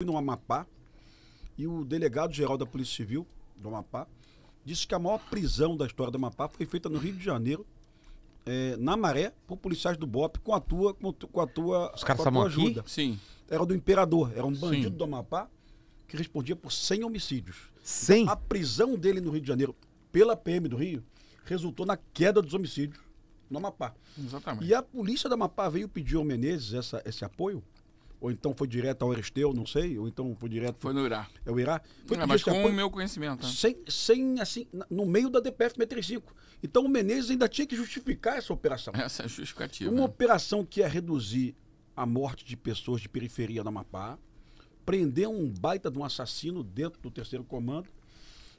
no Amapá e o delegado-geral da Polícia Civil do Amapá disse que a maior prisão da história do Amapá foi feita no Rio de Janeiro, na Maré, por policiais do BOPE com a tua Os caras com a tua estavam ajuda. aqui? Sim. Era do Imperador, era um bandido Sim. do Amapá que respondia por 100 homicídios. 100? Então, a prisão dele no Rio de Janeiro pela PM do Rio resultou na queda dos homicídios no Amapá. Exatamente. E a polícia do Amapá veio pedir ao Menezes esse apoio, ou então foi direto ao Eresteu, não sei, ou então foi direto Foi no Irá. ao Irá. Foi pedir Mas esse com apoio o meu conhecimento. Né? sem, assim, no meio da DPF 635. Então o Menezes ainda tinha que justificar essa operação. Essa é a justificativa. Uma né? operação que é reduzir a morte de pessoas de periferia do Amapá, prender um baita de um assassino dentro do terceiro comando.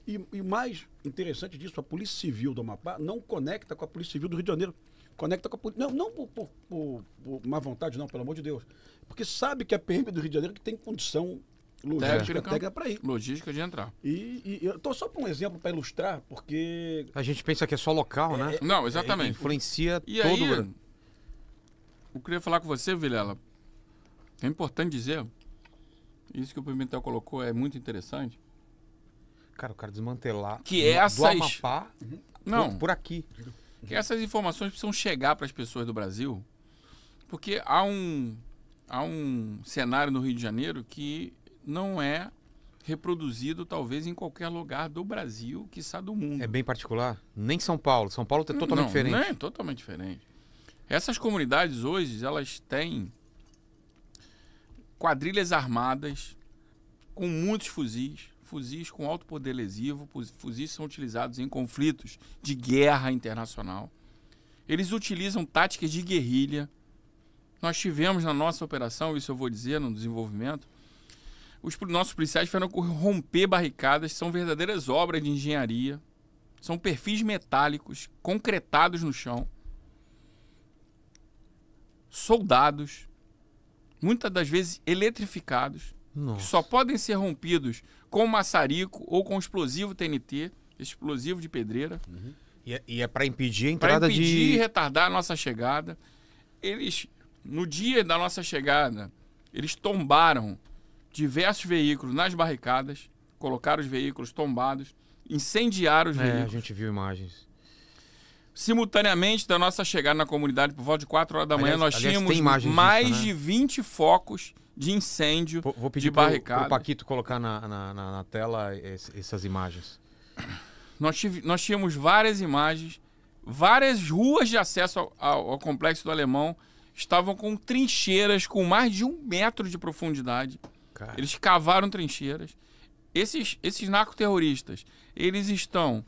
E mais interessante disso, a Polícia Civil do Amapá não conecta com a Polícia Civil do Rio de Janeiro. Conecta com a polícia. Não por má vontade, não, pelo amor de Deus. Porque sabe que a PM do Rio de Janeiro que tem condição logística técnica para ir. Logística de entrar. E eu estou só para um exemplo para ilustrar, porque. A gente pensa que é só local, né? Não, exatamente. Influencia E todo aí, o Brasil. eu queria falar com você, Vilela. É importante dizer, isso que o Pimentel colocou é muito interessante, Cara, o cara desmantelar que do essas... Amapá Não, por aqui. que essas informações precisam chegar para as pessoas do Brasil, porque há um cenário no Rio de Janeiro que não é reproduzido, talvez, em qualquer lugar do Brasil, quiçá do mundo. É bem particular. Nem São Paulo. São Paulo é totalmente diferente. Não é totalmente diferente. Essas comunidades hoje, elas têm quadrilhas armadas com muitos fuzis com alto poder lesivo, fuzis são utilizados em conflitos de guerra internacional. Eles utilizam táticas de guerrilha. Nós tivemos na nossa operação, isso eu vou dizer no desenvolvimento, os nossos policiais tiveram que romper barricadas, são verdadeiras obras de engenharia, são perfis metálicos, concretados no chão, soldados, muitas das vezes eletrificados, que Nossa. só podem ser rompidos com maçarico ou com explosivo TNT, explosivo de pedreira, E é pra impedir a para entrada impedir e de... retardar a nossa chegada. Eles, no dia da nossa chegada, eles tombaram diversos veículos nas barricadas, colocaram os veículos tombados, incendiaram os A veículos. gente viu imagens. Simultaneamente da nossa chegada na comunidade, por volta de 4 horas da manhã, Aliás, nós tem tínhamos imagens mais disso, né? de 20 focos de incêndio Vou pedir de pro barricada. Paquito colocar na tela essas imagens. Nós tínhamos várias imagens, várias ruas de acesso ao complexo do Alemão estavam com trincheiras com mais de 1 metro de profundidade. Cara, Eles cavaram trincheiras. Esses narcoterroristas, eles estão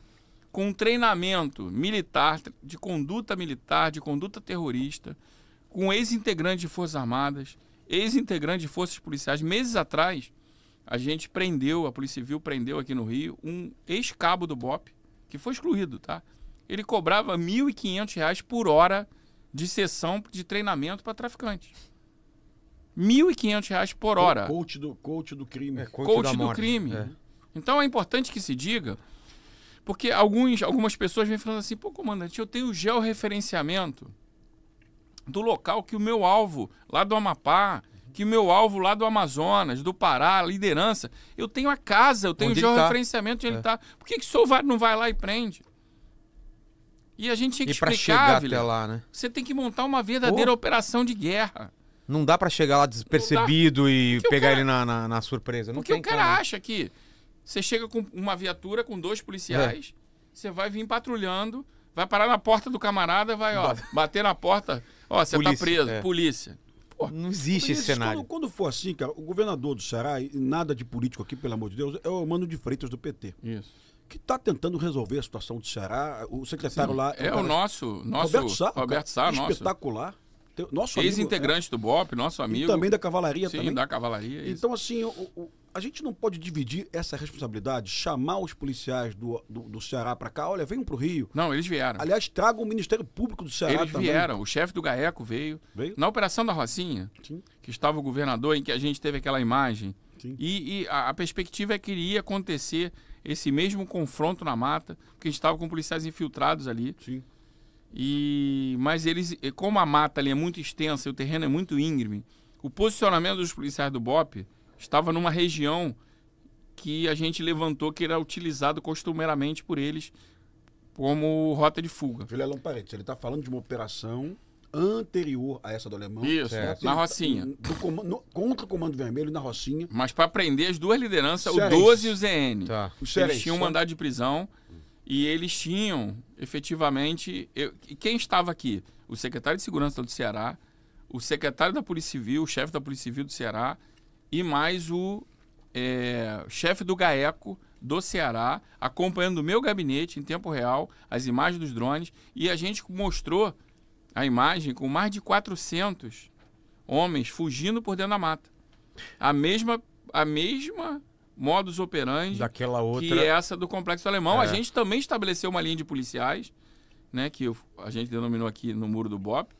com um treinamento militar, de conduta terrorista, com ex-integrantes de Forças Armadas, ex-integrantes de Forças Policiais. Meses atrás, a Polícia Civil prendeu aqui no Rio um ex-cabo do BOPE, que foi excluído, tá? Ele cobrava R$ 1.500 por hora de sessão de treinamento para traficantes. R$ 1.500 por hora. Coach do crime. Coach da do morte. crime. É. Então é importante que se diga, porque algumas pessoas vêm falando assim, pô, comandante, eu tenho georreferenciamento do local que o meu alvo lá do Amapá, que o meu alvo lá do Amazonas, do Pará, liderança, eu tenho a casa, eu tenho Onde ele georreferenciamento de onde ele está. Por que o senhor não vai lá e prende? E a gente tinha que E pra explicar, chegar Vilela, até lá, né? você tem que montar uma verdadeira operação de guerra. Não dá pra chegar lá despercebido e Porque o pegar cara- ele na surpresa. Não Porque tem o cara como. acha que você chega com uma viatura com 2 policiais, você vai vir patrulhando, vai parar na porta do camarada, vai bater na porta, você tá Polícia, preso, é. polícia. Não existe esse cenário. Quando for assim, cara, o governador do Ceará, e nada de político aqui, pelo amor de Deus, é o Mano de Freitas do PT, Isso. que está tentando resolver a situação do Ceará. O secretário lá... É o nosso Roberto Sá, nosso espetacular. Nosso amigo, ex-integrante do BOPE, nosso e amigo. também da Cavalaria. Sim, também. da Cavalaria. Isso. Então, assim, a gente não pode dividir essa responsabilidade, chamar os policiais do Ceará para cá, olha, venham para o Rio. Não, eles vieram. Aliás, tragam o Ministério Público do Ceará Eles também. vieram. O chefe do GAECO veio. Veio? Na Operação da Rocinha, Sim. que estava o governador, em que a gente teve aquela imagem. Sim. E a perspectiva é que iria acontecer esse mesmo confronto na mata, porque a gente estava com policiais infiltrados ali. Sim. Mas eles, como a mata ali é muito extensa e o terreno é muito íngreme, o posicionamento dos policiais do BOPE estava numa região que a gente levantou que era utilizado costumeiramente por eles como rota de fuga. Vilela, um parênteses, ele está falando de uma operação anterior a essa do Alemão. Isso, certo. na Rocinha. Contra o Comando Vermelho na Rocinha. Mas para prender as duas lideranças, o Cearense. 12 e o ZN. Tá. Os Eles cearenses, tinham só- mandado de prisão e eles tinham, efetivamente... E quem estava aqui? O secretário de Segurança do Ceará, o secretário da Polícia Civil, o chefe da Polícia Civil do Ceará e mais o chefe do GAECO do Ceará, acompanhando o meu gabinete em tempo real, as imagens dos drones, e a gente mostrou a imagem com mais de 400 homens fugindo por dentro da mata. A mesma modus operandi Daquela outra. que é essa do Complexo Alemão. É. A gente também estabeleceu uma linha de policiais, né, que a gente denominou aqui no Muro do Bop,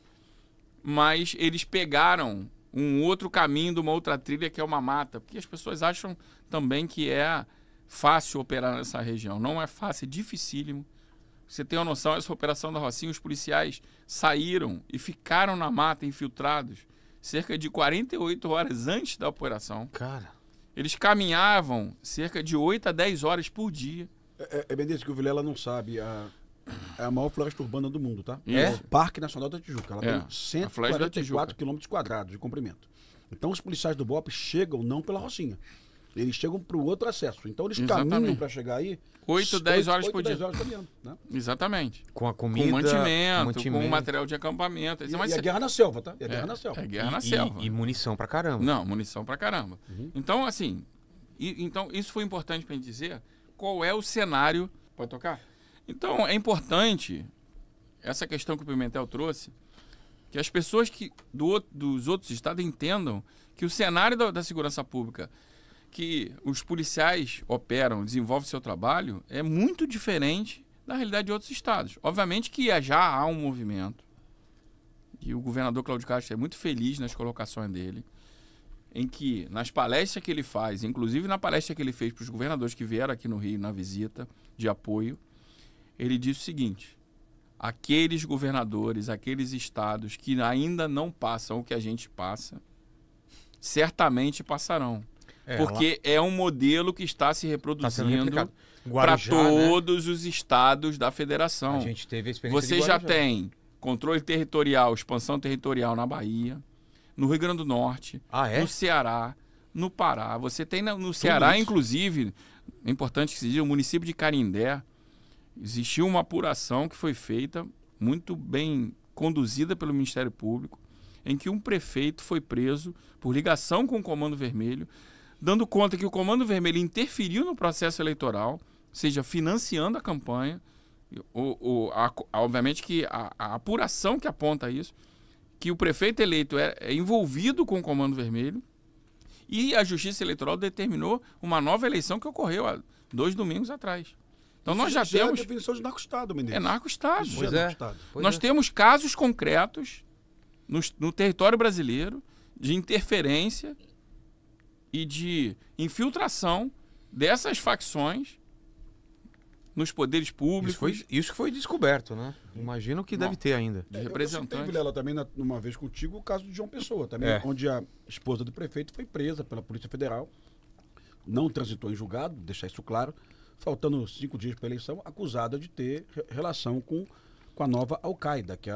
mas eles pegaram um outro caminho de uma outra trilha que é uma mata, porque as pessoas acham também que é fácil operar nessa região. Não é fácil, é dificílimo. Você tem uma noção, essa operação da Rocinha, os policiais saíram e ficaram na mata infiltrados cerca de 48 horas antes da operação. Cara. Eles caminhavam cerca de 8 a 10 horas por dia. É bem disso que o Vilela não sabe. É a maior floresta urbana do mundo, tá? É? O Parque Nacional da Tijuca. Ela É, tem a Floresta da 144 quilômetros quadrados de comprimento. Então os policiais do BOP chegam não pela Rocinha. Eles chegam para o outro acesso. Então eles Exatamente. caminham para chegar aí 8, 10 horas por 10 dia. horas caminhando. Né? Exatamente. Com a comida. Com mantimento, com material de acampamento. E, Mas e a você- guerra na selva, tá? E a guerra na É selva. guerra na e, selva. e munição pra caramba. Não, munição pra caramba. Então, assim, então isso foi importante pra gente dizer qual é o cenário. Pode tocar? Então, é importante essa questão que o Pimentel trouxe, que as pessoas dos outros estados entendam que o cenário da segurança pública que os policiais operam, desenvolvem seu trabalho, é muito diferente da realidade de outros estados. Obviamente que já há um movimento, e o governador Cláudio Castro é muito feliz nas colocações dele, em que, nas palestras que ele faz, inclusive na palestra que ele fez para os governadores que vieram aqui no Rio na visita de apoio, ele disse o seguinte: aqueles governadores, aqueles estados que ainda não passam o que a gente passa, certamente passarão. Porque é um modelo que está se Tá sendo reproduzindo replicado. para Guarujá, né? todos os estados da federação. A gente teve a experiência Você de já Guarujá. tem controle territorial, expansão territorial na Bahia, no Rio Grande do Norte, Ah, é? no Ceará, no Pará. Você tem no Ceará, isso. inclusive, é importante que se diga, o município de Carindé, existiu uma apuração que foi feita, muito bem conduzida pelo Ministério Público, em que um prefeito foi preso por ligação com o Comando Vermelho, dando conta que o Comando Vermelho interferiu no processo eleitoral, ou seja, financiando a campanha. Obviamente que a apuração que aponta isso, que o prefeito eleito é envolvido com o Comando Vermelho, e a Justiça Eleitoral determinou uma nova eleição que ocorreu há 2 domingos atrás. Então nós já É temos... a definição de narco-estado, Menezes. É narco-estado. Isso Pois é é. narco-estado. Pois Nós é. temos casos concretos no território brasileiro de interferência e de infiltração dessas facções nos poderes públicos, Isso que foi descoberto, né? Imagino que deve ter ainda. de Eu representantes. citei, Vilela, também uma vez contigo o caso de João Pessoa, também, É. onde a esposa do prefeito foi presa pela Polícia Federal, não transitou em julgado, deixar isso claro, faltando 5 dias para a eleição, acusada de ter relação com a nova Al-Qaeda, que é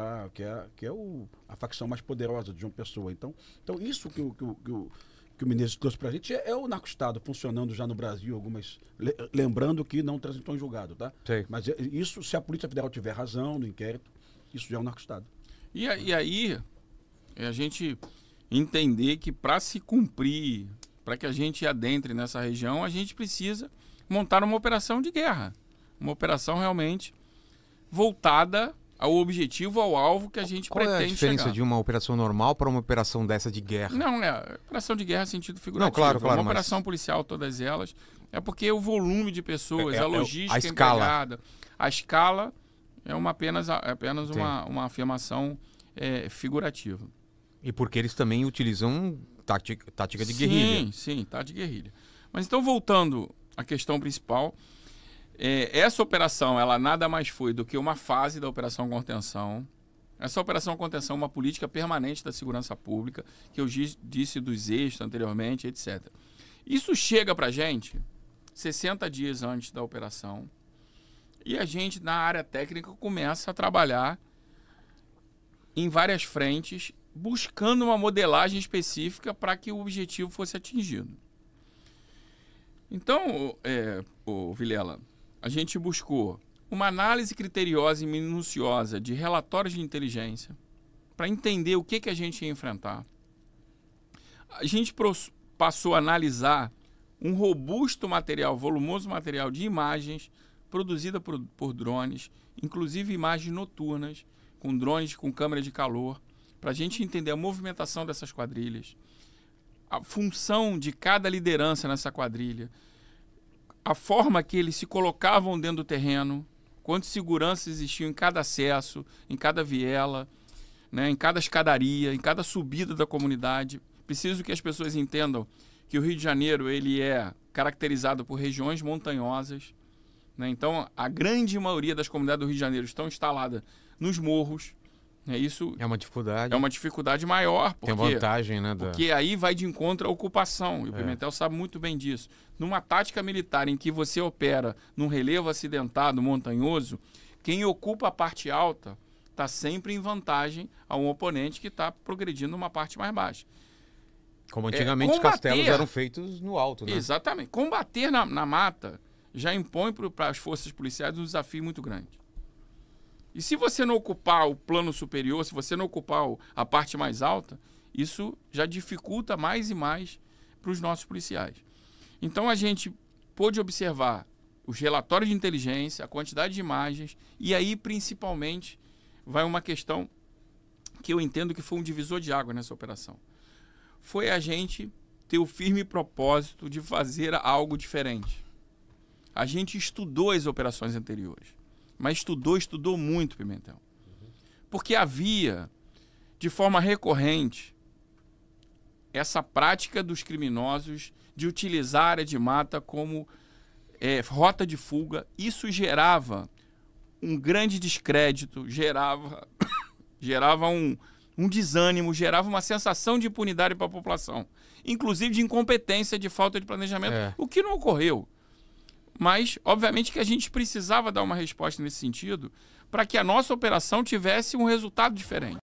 a facção mais poderosa de João Pessoa. Então isso que o Menezes trouxe para a gente é o narco-estado funcionando já no Brasil, lembrando que não transitou em julgado, tá? Sei. Mas isso, se a Polícia Federal tiver razão no inquérito, isso já é um narco-estado. E aí, a gente entender que para se cumprir, para que a gente adentre nessa região, a gente precisa montar uma operação de guerra. Uma operação realmente voltada ao objetivo, ao alvo que a gente Qual é a pretende diferença chegar. de uma operação normal para uma operação dessa de guerra? Não, operação de guerra em sentido figurativo. Não, claro, uma mas- operação policial, todas elas. É porque o volume de pessoas, É a a logística escala. empregada, a escala é apenas Entendi. uma afirmação figurativa. E porque eles também utilizam tática de guerrilha. Sim, tá de guerrilha. Mas então, voltando à questão principal, essa operação, ela nada mais foi do que uma fase da Operação Contenção. Essa Operação Contenção é uma política permanente da segurança pública, que eu disse dos eixos anteriormente, etc. Isso chega para a gente 60 dias antes da operação e a gente, na área técnica, começa a trabalhar em várias frentes, buscando uma modelagem específica para que o objetivo fosse atingido. Então, Vilela, a gente buscou uma análise criteriosa e minuciosa de relatórios de inteligência para entender o que a gente ia enfrentar. A gente passou a analisar um robusto material, volumoso material de imagens produzida por drones, inclusive imagens noturnas, com drones com câmera de calor, para a gente entender a movimentação dessas quadrilhas, a função de cada liderança nessa quadrilha, a forma que eles se colocavam dentro do terreno, quantas seguranças existiam em cada acesso, em cada viela, né, em cada escadaria, em cada subida da comunidade. Preciso que as pessoas entendam que o Rio de Janeiro ele é caracterizado por regiões montanhosas, né? Então, a grande maioria das comunidades do Rio de Janeiro estão instaladas nos morros. Né? Isso é uma dificuldade. É uma dificuldade maior. Porque, tem vantagem, né? Porque aí vai de encontro à ocupação. E o Pimentel sabe muito bem disso. Numa tática militar em que você opera num relevo acidentado, montanhoso, quem ocupa a parte alta está sempre em vantagem a um oponente que está progredindo numa parte mais baixa. Como antigamente os castelos eram feitos no alto, né? Exatamente. Combater na mata já impõe para as forças policiais um desafio muito grande. E se você não ocupar o plano superior, se você não ocupar a parte mais alta, isso já dificulta mais e mais para os nossos policiais. Então a gente pôde observar os relatórios de inteligência, a quantidade de imagens, e aí principalmente vai uma questão que eu entendo que foi um divisor de água nessa operação. Foi a gente ter o firme propósito de fazer algo diferente. A gente estudou as operações anteriores, mas estudou muito, Pimentel. Porque havia, de forma recorrente, essa prática dos criminosos de utilizar a área de mata como rota de fuga. Isso gerava um grande descrédito, gerava um desânimo, gerava uma sensação de impunidade para a população, inclusive de incompetência, de falta de planejamento, o que não ocorreu. Mas, obviamente, que a gente precisava dar uma resposta nesse sentido para que a nossa operação tivesse um resultado diferente.